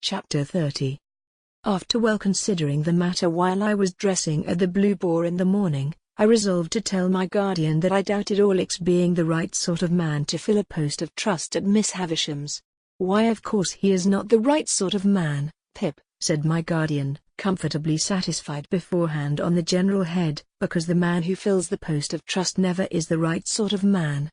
Chapter 30. After well considering the matter while I was dressing at the Blue Boar in the morning, I resolved to tell my guardian that I doubted Orlick's being the right sort of man to fill a post of trust at Miss Havisham's. "Why, of course he is not the right sort of man, Pip," said my guardian, comfortably satisfied beforehand on the general head, "because the man who fills the post of trust never is the right sort of man."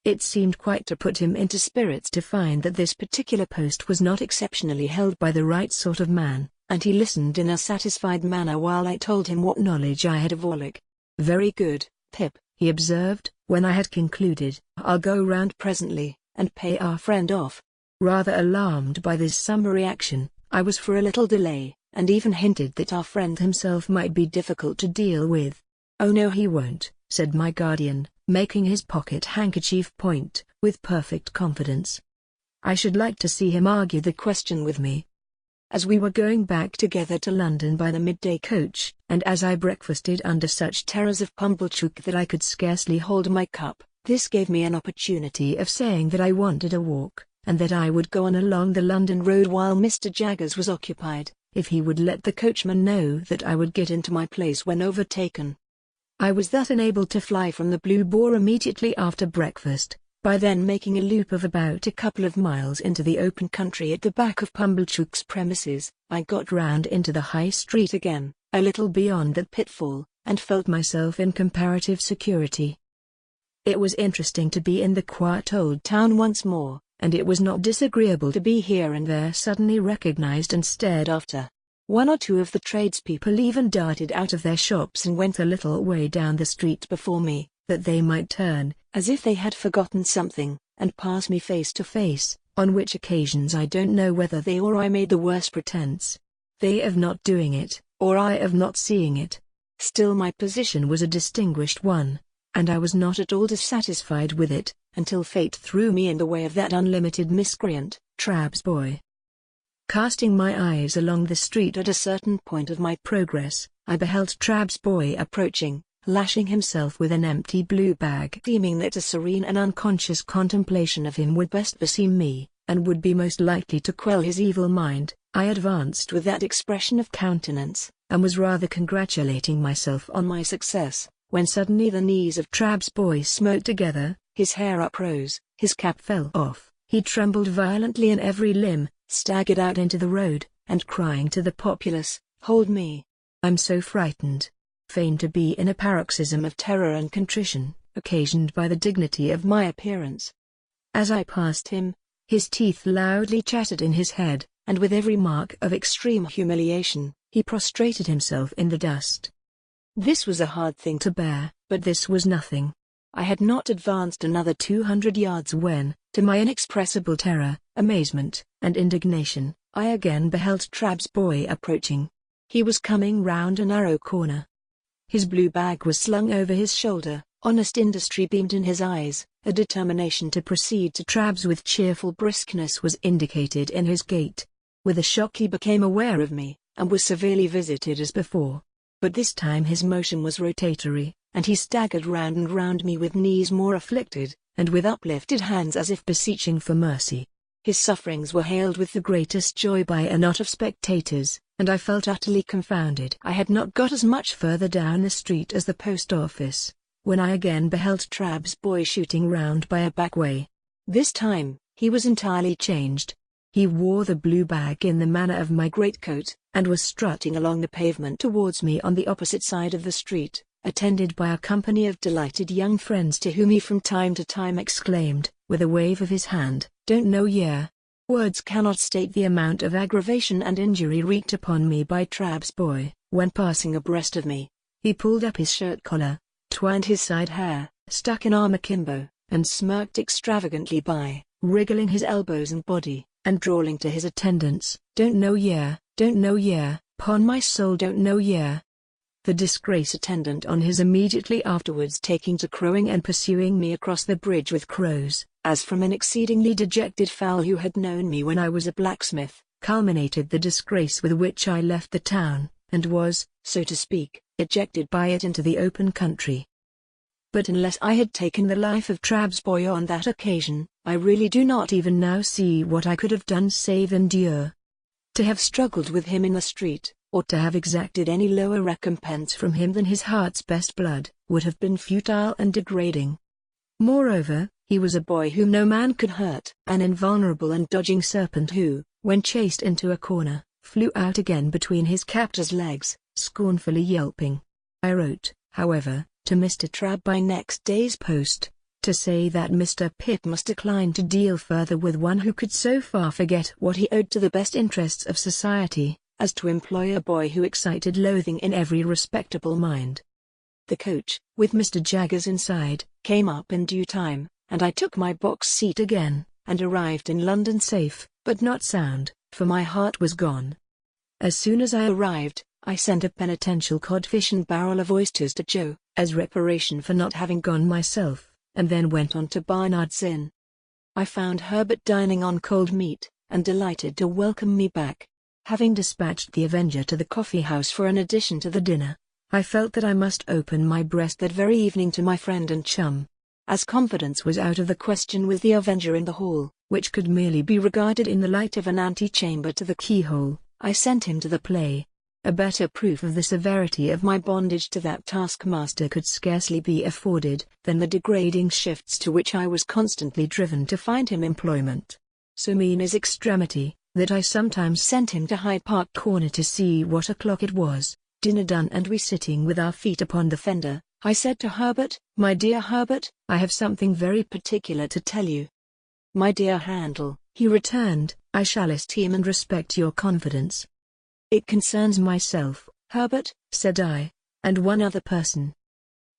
It seemed quite to put him into spirits to find that this particular post was not exceptionally held by the right sort of man, and he listened in a satisfied manner while I told him what knowledge I had of Orlick. "Very good, Pip," he observed, when I had concluded. "I'll go round presently, and pay our friend off." Rather alarmed by this summary action, I was for a little delay, and even hinted that our friend himself might be difficult to deal with. "Oh no, he won't," said my guardian, making his pocket-handkerchief point, with perfect confidence. "I should like to see him argue the question with me." As we were going back together to London by the midday coach, and as I breakfasted under such terrors of Pumblechook that I could scarcely hold my cup, this gave me an opportunity of saying that I wanted a walk, and that I would go on along the London road while Mr. Jaggers was occupied, if he would let the coachman know that I would get into my place when overtaken. I was thus enabled to fly from the Blue Boar immediately after breakfast, by then making a loop of about a couple of miles into the open country at the back of Pumblechook's premises. I got round into the High Street again, a little beyond that pitfall, and felt myself in comparative security. It was interesting to be in the quiet old town once more, and it was not disagreeable to be here and there suddenly recognized and stared after. One or two of the tradespeople even darted out of their shops and went a little way down the street before me, that they might turn, as if they had forgotten something, and pass me face to face, on which occasions I don't know whether they or I made the worse pretense. They of not doing it, or I of not seeing it. Still my position was a distinguished one, and I was not at all dissatisfied with it, until fate threw me in the way of that unlimited miscreant, Trabb's boy. Casting my eyes along the street at a certain point of my progress, I beheld Trabb's boy approaching, lashing himself with an empty blue bag. Deeming that a serene and unconscious contemplation of him would best beseem me, and would be most likely to quell his evil mind, I advanced with that expression of countenance, and was rather congratulating myself on my success, when suddenly the knees of Trabb's boy smote together, his hair uprose, his cap fell off, he trembled violently in every limb, staggered out into the road, and crying to the populace, "Hold me! I'm so frightened," feigned to be in a paroxysm of terror and contrition, occasioned by the dignity of my appearance. As I passed him, his teeth loudly chattered in his head, and with every mark of extreme humiliation, he prostrated himself in the dust. This was a hard thing to bear, but this was nothing. I had not advanced another 200 yards when, to my inexpressible terror, amazement, and indignation, I again beheld Trabb's boy approaching. He was coming round a narrow corner. His blue bag was slung over his shoulder, honest industry beamed in his eyes, a determination to proceed to Trabb's with cheerful briskness was indicated in his gait. With a shock he became aware of me, and was severely visited as before. But this time his motion was rotatory, and he staggered round and round me with knees more afflicted, and with uplifted hands as if beseeching for mercy. His sufferings were hailed with the greatest joy by a knot of spectators, and I felt utterly confounded. I had not got as much further down the street as the post office, when I again beheld Trabb's boy shooting round by a back way. This time, he was entirely changed. He wore the blue bag in the manner of my greatcoat, and was strutting along the pavement towards me on the opposite side of the street, attended by a company of delighted young friends to whom he from time to time exclaimed, with a wave of his hand, "Don't know yer." Words cannot state the amount of aggravation and injury wreaked upon me by Trabb's boy. When passing abreast of me, he pulled up his shirt collar, twined his side hair, stuck an arm akimbo, and smirked extravagantly by, wriggling his elbows and body, and drawling to his attendants, "Don't know yer, 'pon my soul don't know yer." The disgrace attendant on his immediately afterwards taking to crowing and pursuing me across the bridge with crows, as from an exceedingly dejected fowl who had known me when I was a blacksmith, culminated the disgrace with which I left the town, and was, so to speak, ejected by it into the open country. But unless I had taken the life of Trabb's boy on that occasion, I really do not even now see what I could have done save endure. To have struggled with him in the street, or to have exacted any lower recompense from him than his heart's best blood, would have been futile and degrading. Moreover, he was a boy whom no man could hurt, an invulnerable and dodging serpent who, when chased into a corner, flew out again between his captor's legs, scornfully yelping. I wrote, however, to Mr. Trabb by next day's post, to say that Mr. Pip must decline to deal further with one who could so far forget what he owed to the best interests of society, as to employ a boy who excited loathing in every respectable mind. The coach, with Mr. Jaggers inside, came up in due time, and I took my box seat again, and arrived in London safe, but not sound, for my heart was gone. As soon as I arrived, I sent a penitential codfish and barrel of oysters to Joe, as reparation for not having gone myself, and then went on to Barnard's Inn. I found Herbert dining on cold meat, and delighted to welcome me back. Having dispatched the Avenger to the coffee-house for an addition to the dinner, I felt that I must open my breast that very evening to my friend and chum. As confidence was out of the question with the Avenger in the hall, which could merely be regarded in the light of an antechamber to the keyhole, I sent him to the play. A better proof of the severity of my bondage to that taskmaster could scarcely be afforded than the degrading shifts to which I was constantly driven to find him employment. So mean is extremity, that I sometimes sent him to Hyde Park Corner to see what o'clock it was. Dinner done and we sitting with our feet upon the fender, I said to Herbert, "My dear Herbert, I have something very particular to tell you." "My dear Handel," he returned, "I shall esteem and respect your confidence." "It concerns myself, Herbert," said I, "and one other person."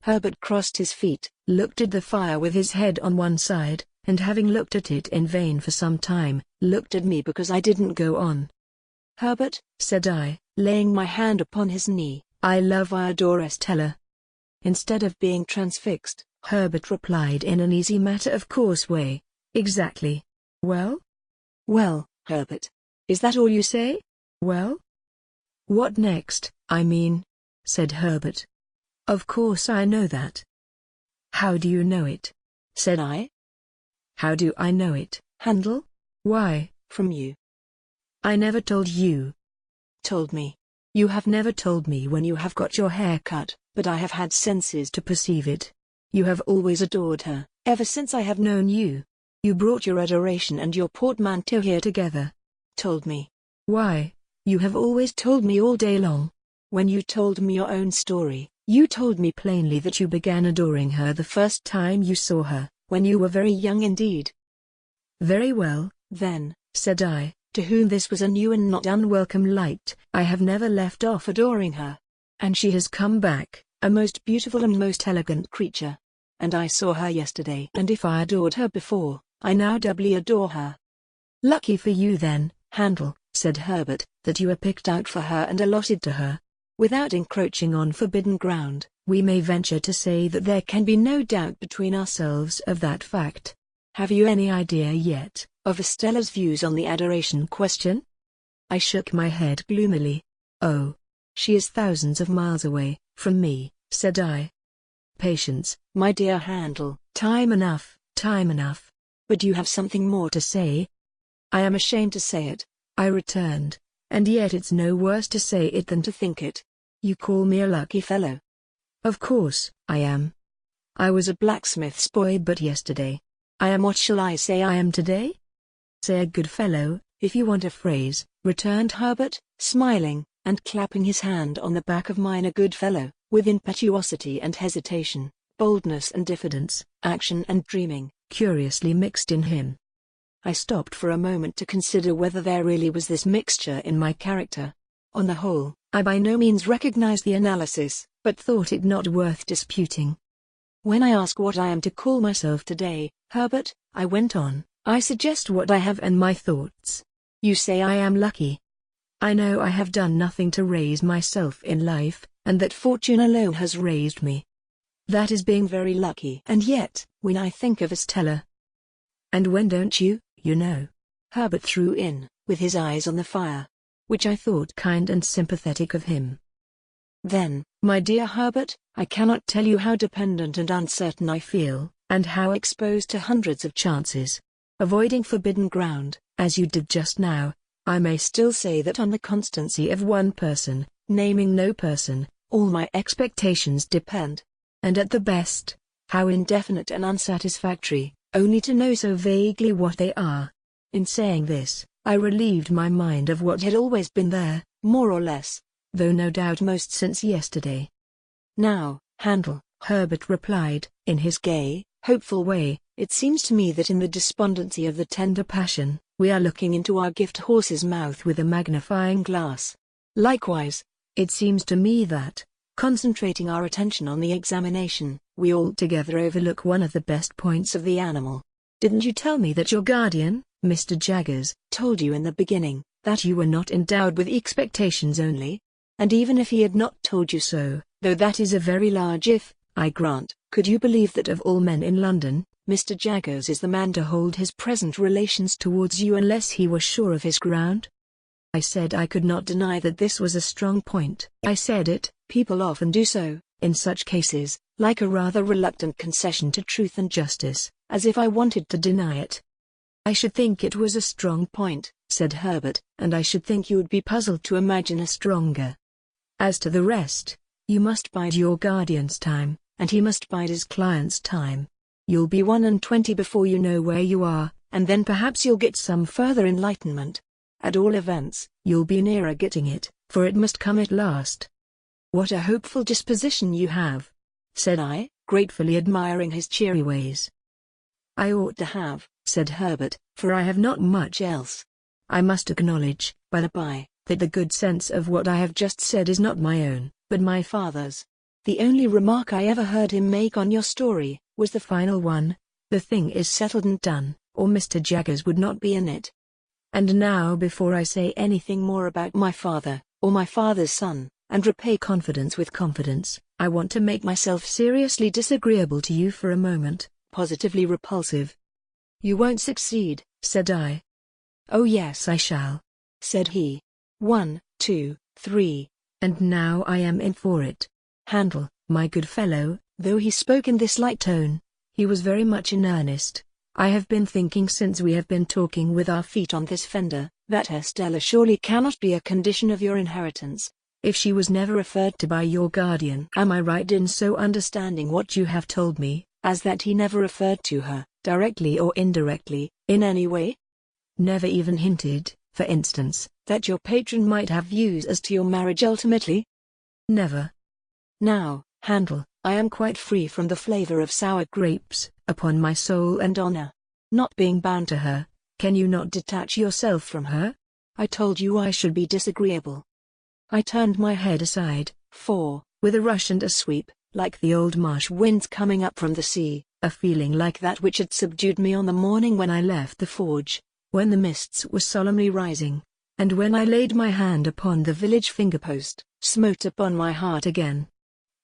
Herbert crossed his feet, looked at the fire with his head on one side, and having looked at it in vain for some time, looked at me because I didn't go on. "Herbert," said I, laying my hand upon his knee, "I love I adore Estella." Instead of being transfixed, Herbert replied in an easy matter-of-course way, "Exactly." "Well?" "Well, Herbert. Is that all you say?" "Well?" "What next, I mean?" said Herbert. "Of course I know that." "How do you know it?" said I. "How do I know it, Handel?" "Why, from you." "I never told you." "Told me. You have never told me when you have got your hair cut, but I have had senses to perceive it. You have always adored her, ever since I have known you. You brought your adoration and your portmanteau here together. Told me. Why, you have always told me all day long. When you told me your own story, you told me plainly that you began adoring her the first time you saw her, when you were very young indeed." "Very well, then," said I, to whom this was a new and not unwelcome light, "I have never left off adoring her. And she has come back, a most beautiful and most elegant creature. And I saw her yesterday, and if I adored her before, I now doubly adore her." "Lucky for you then, Handel," said Herbert, "that you are picked out for her and allotted to her. Without encroaching on forbidden ground, we may venture to say that there can be no doubt between ourselves of that fact. Have you any idea yet of Estella's views on the adoration question?" I shook my head gloomily. "Oh, she is thousands of miles away from me," said I. "Patience, my dear Handel, time enough, time enough. But you have something more to say?" "I am ashamed to say it," I returned, "and yet it's no worse to say it than to think it. You call me a lucky fellow. Of course, I am. I was a blacksmith's boy but yesterday. I am what shall I say I am today?" "Say a good fellow, if you want a phrase," returned Herbert, smiling, and clapping his hand on the back of mine. "A good fellow, with impetuosity and hesitation, boldness and diffidence, action and dreaming, curiously mixed in him." I stopped for a moment to consider whether there really was this mixture in my character. On the whole, I by no means recognized the analysis, but thought it not worth disputing. "When I ask what I am to call myself today, Herbert," I went on, "I suggest what I have and my thoughts. You say I am lucky. I know I have done nothing to raise myself in life, and that fortune alone has raised me. That is being very lucky. And yet, when I think of Estella—" "And when don't you, you know?" Herbert threw in, with his eyes on the fire, which I thought kind and sympathetic of him. "Then, my dear Herbert, I cannot tell you how dependent and uncertain I feel, and how exposed to hundreds of chances. Avoiding forbidden ground, as you did just now, I may still say that on the constancy of one person, naming no person, all my expectations depend. And at the best, how indefinite and unsatisfactory, only to know so vaguely what they are. In saying this, I relieved my mind of what had always been there, more or less, though no doubt most since yesterday. Now, Handel, Herbert replied, in his gay, hopeful way, it seems to me that in the despondency of the tender passion, we are looking into our gift horse's mouth with a magnifying glass. Likewise, it seems to me that, concentrating our attention on the examination, we altogether overlook one of the best points of the animal. Didn't you tell me that your guardian, Mr. Jaggers, told you in the beginning, that you were not endowed with expectations only? And even if he had not told you so, though that is a very large if, I grant, could you believe that of all men in London, Mr. Jaggers is the man to hold his present relations towards you unless he were sure of his ground? I said I could not deny that this was a strong point. I said it, people often do so, in such cases, like a rather reluctant concession to truth and justice, as if I wanted to deny it. I should think it was a strong point, said Herbert, and I should think you would be puzzled to imagine a stronger. As to the rest, you must bide your guardian's time, and he must bide his client's time. You'll be 21 before you know where you are, and then perhaps you'll get some further enlightenment. At all events, you'll be nearer getting it, for it must come at last. What a hopeful disposition you have, said I, gratefully admiring his cheery ways. I ought to have, said Herbert, for I have not much else. I must acknowledge, by the by, that the good sense of what I have just said is not my own, but my father's. The only remark I ever heard him make on your story, was the final one, the thing is settled and done, or Mr. Jaggers would not be in it. And now before I say anything more about my father, or my father's son, and repay confidence with confidence, I want to make myself seriously disagreeable to you for a moment, positively repulsive. You won't succeed, said I. Oh yes I shall, said he. 1, 2, 3, and now I am in for it. Handel, my good fellow, though he spoke in this light tone, he was very much in earnest. I have been thinking since we have been talking with our feet on this fender, that Estella surely cannot be a condition of your inheritance, if she was never referred to by your guardian. Am I right in so understanding what you have told me, as that he never referred to her, directly or indirectly, in any way? Never even hinted, for instance, that your patron might have views as to your marriage ultimately? Never. Now, Handel, I am quite free from the flavor of sour grapes, upon my soul and honor. Not being bound to her, can you not detach yourself from her? I told you I should be disagreeable. I turned my head aside, for, with a rush and a sweep, like the old marsh winds coming up from the sea, a feeling like that which had subdued me on the morning when I left the forge, when the mists were solemnly rising, and when I laid my hand upon the village finger-post, smote upon my heart again.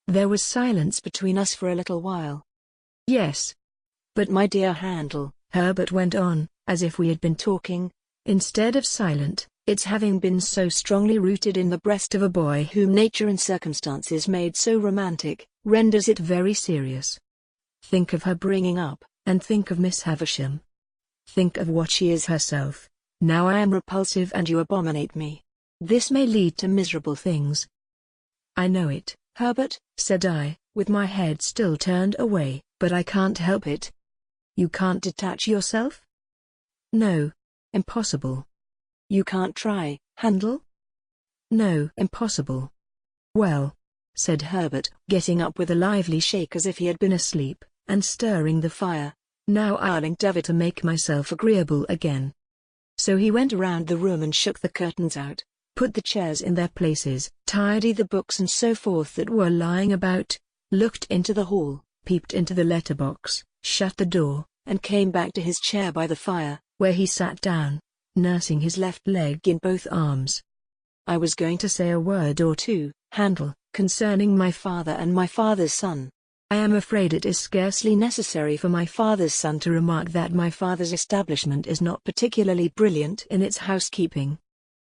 There was silence between us for a little while. Yes. But my dear Handel, Herbert went on, as if we had been talking, instead of silent, its having been so strongly rooted in the breast of a boy whom nature and circumstances made so romantic, renders it very serious. Think of her bringing up, and think of Miss Havisham. Think of what she is herself. Now I am repulsive and you abominate me. This may lead to miserable things. I know it, Herbert, said I, with my head still turned away, but I can't help it. You can't detach yourself? No. Impossible. You can't try, Handel? No, impossible. Well, said Herbert, getting up with a lively shake as if he had been asleep, and stirring the fire, now I'll endeavor to make myself agreeable again. So he went around the room and shook the curtains out, put the chairs in their places, tidied the books and so forth that were lying about, looked into the hall, peeped into the letter-box, shut the door, and came back to his chair by the fire, where he sat down, nursing his left leg in both arms. I was going to say a word or two, Handel, concerning my father and my father's son. I am afraid it is scarcely necessary for my father's son to remark that my father's establishment is not particularly brilliant in its housekeeping.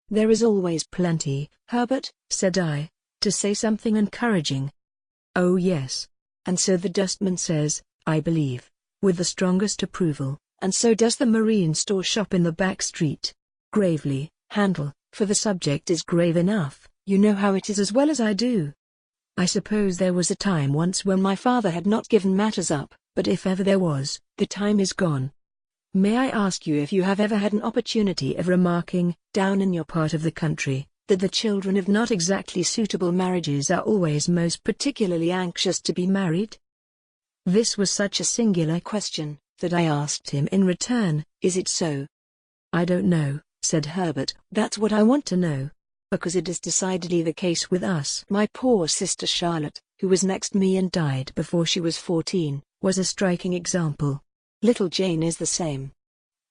There is always plenty, Herbert, said I, to say something encouraging. Oh yes. And so the dustman says, I believe, with the strongest approval, and so does the marine store shop in the back street. Gravely, handle, for the subject is grave enough. You know how it is as well as I do. I suppose there was a time once when my father had not given matters up, but if ever there was, the time is gone. May I ask you if you have ever had an opportunity of remarking, down in your part of the country, that the children of not exactly suitable marriages are always most particularly anxious to be married? This was such a singular question, that I asked him in return, is it so? I don't know, said Herbert. That's what I want to know. Because it is decidedly the case with us. My poor sister Charlotte, who was next me and died before she was 14, was a striking example. Little Jane is the same.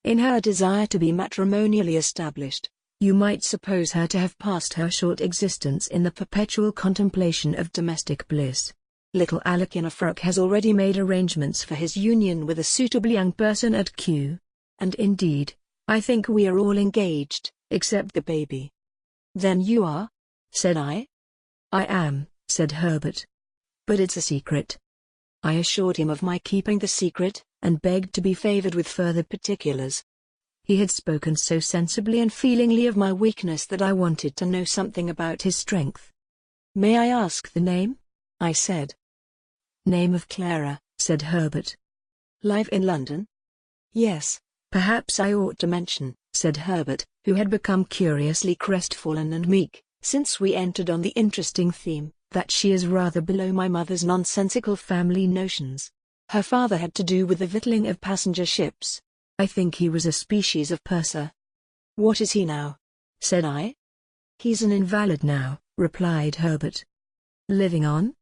In her desire to be matrimonially established, you might suppose her to have passed her short existence in the perpetual contemplation of domestic bliss. Little Alec in a frock has already made arrangements for his union with a suitable young person at Kew. And indeed, I think we are all engaged, except the baby. Then you are? Said I. I am, said Herbert. But it's a secret. I assured him of my keeping the secret, and begged to be favored with further particulars. He had spoken so sensibly and feelingly of my weakness that I wanted to know something about his strength. May I ask the name? I said. Name of Clara, said Herbert. Live in London? Yes. Perhaps I ought to mention, said Herbert, who had become curiously crestfallen and meek, since we entered on the interesting theme, that she is rather below my mother's nonsensical family notions. Her father had to do with the victualling of passenger ships. I think he was a species of purser. What is he now? Said I. He's an invalid now, replied Herbert. Living on?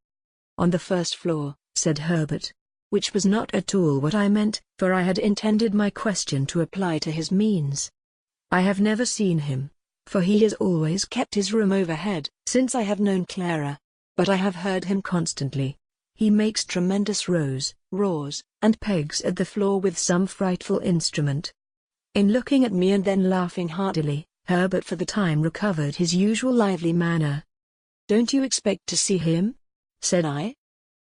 On the first floor, said Herbert. Which was not at all what I meant, for I had intended my question to apply to his means. I have never seen him, for he has always kept his room overhead, since I have known Clara. But I have heard him constantly. He makes tremendous roars, and pegs at the floor with some frightful instrument. In looking at me and then laughing heartily, Herbert for the time recovered his usual lively manner. Don't you expect to see him? Said I.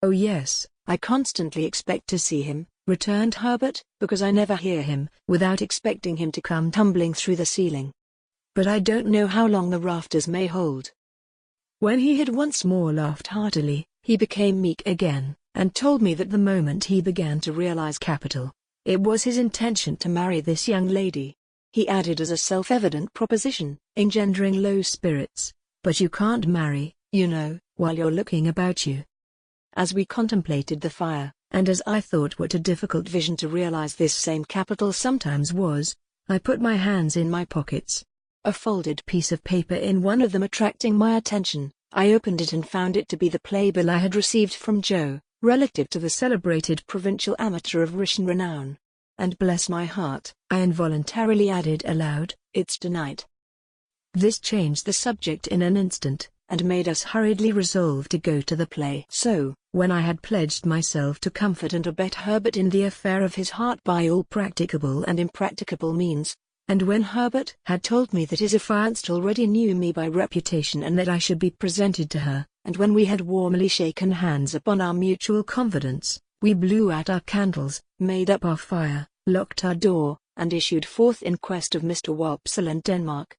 Oh yes, I constantly expect to see him, returned Herbert, because I never hear him, without expecting him to come tumbling through the ceiling. But I don't know how long the rafters may hold. When he had once more laughed heartily, he became meek again, and told me that the moment he began to realize capital, it was his intention to marry this young lady. He added as a self-evident proposition, engendering low spirits, but you can't marry, you know, while you're looking about you. As we contemplated the fire, and as I thought what a difficult vision to realize this same capital sometimes was, I put my hands in my pockets. A folded piece of paper in one of them attracting my attention, I opened it and found it to be the playbill I had received from Joe, relative to the celebrated provincial amateur of Rishon renown. And bless my heart, I involuntarily added aloud, it's tonight. This changed the subject in an instant, and made us hurriedly resolve to go to the play. So, when I had pledged myself to comfort and abet Herbert in the affair of his heart by all practicable and impracticable means, and when Herbert had told me that his affianced already knew me by reputation and that I should be presented to her, and when we had warmly shaken hands upon our mutual confidence, we blew out our candles, made up our fire, locked our door, and issued forth in quest of Mr. Wopsle and Denmark.